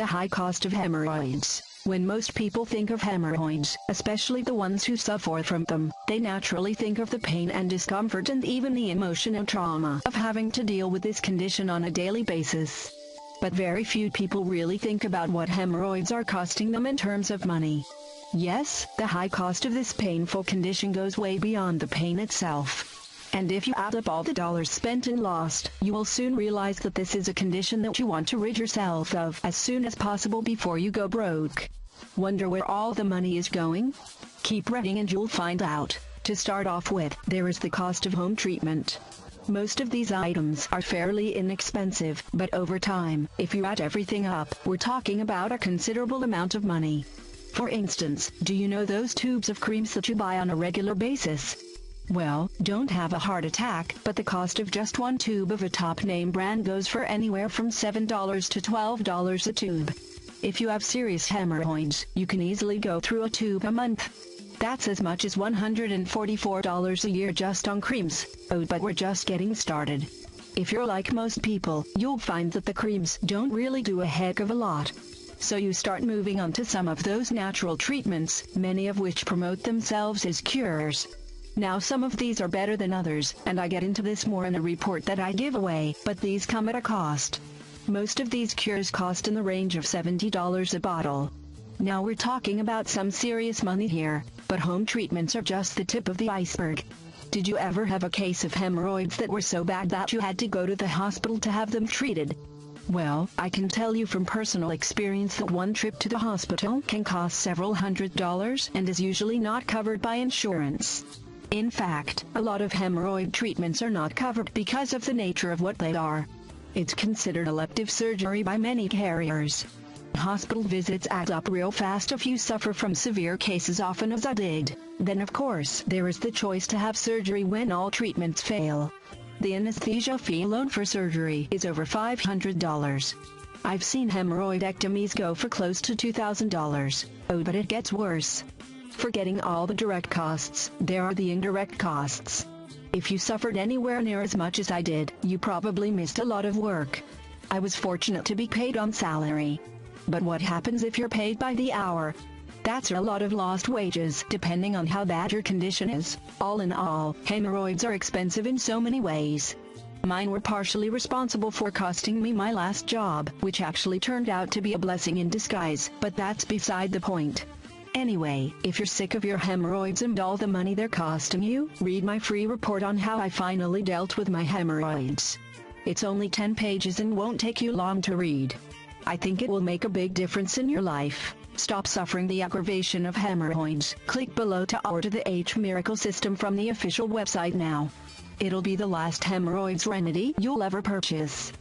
The high cost of hemorrhoids. When most people think of hemorrhoids, especially the ones who suffer from them, they naturally think of the pain and discomfort and even the emotional trauma of having to deal with this condition on a daily basis. But very few people really think about what hemorrhoids are costing them in terms of money. Yes, the high cost of this painful condition goes way beyond the pain itself. And if you add up all the dollars spent and lost, you will soon realize that this is a condition that you want to rid yourself of as soon as possible before you go broke. Wonder where all the money is going? Keep reading and you'll find out. To start off with, there is the cost of home treatment. Most of these items are fairly inexpensive, but over time, if you add everything up, we're talking about a considerable amount of money. For instance, do you know those tubes of creams that you buy on a regular basis? Well, don't have a heart attack, but the cost of just one tube of a top-name brand goes for anywhere from $7 to $12 a tube. If you have serious hemorrhoids, you can easily go through a tube a month. That's as much as $144 a year just on creams. Oh, but we're just getting started. If you're like most people, you'll find that the creams don't really do a heck of a lot. So you start moving on to some of those natural treatments, many of which promote themselves as cures. Now some of these are better than others, and I get into this more in a report that I give away, but these come at a cost. Most of these cures cost in the range of $70 a bottle. Now we're talking about some serious money here, but home treatments are just the tip of the iceberg. Did you ever have a case of hemorrhoids that were so bad that you had to go to the hospital to have them treated? Well, I can tell you from personal experience that one trip to the hospital can cost several $100s and is usually not covered by insurance. In fact, a lot of hemorrhoid treatments are not covered because of the nature of what they are. It's considered elective surgery by many carriers. Hospital visits add up real fast if you suffer from severe cases, often as I did. Then of course, there is the choice to have surgery when all treatments fail. The anesthesia fee alone for surgery is over $500. I've seen hemorrhoidectomies go for close to $2,000. Oh, but it gets worse. Forgetting all the direct costs, there are the indirect costs. If you suffered anywhere near as much as I did, you probably missed a lot of work. I was fortunate to be paid on salary. But what happens if you're paid by the hour? That's a lot of lost wages, depending on how bad your condition is. All in all, hemorrhoids are expensive in so many ways. Mine were partially responsible for costing me my last job, which actually turned out to be a blessing in disguise, but that's beside the point. Anyway, if you're sick of your hemorrhoids and all the money they're costing you, read my free report on how I finally dealt with my hemorrhoids. It's only 10 pages and won't take you long to read. I think it will make a big difference in your life. Stop suffering the aggravation of hemorrhoids. Click below to order the H Miracle System from the official website now. It'll be the last hemorrhoids remedy you'll ever purchase.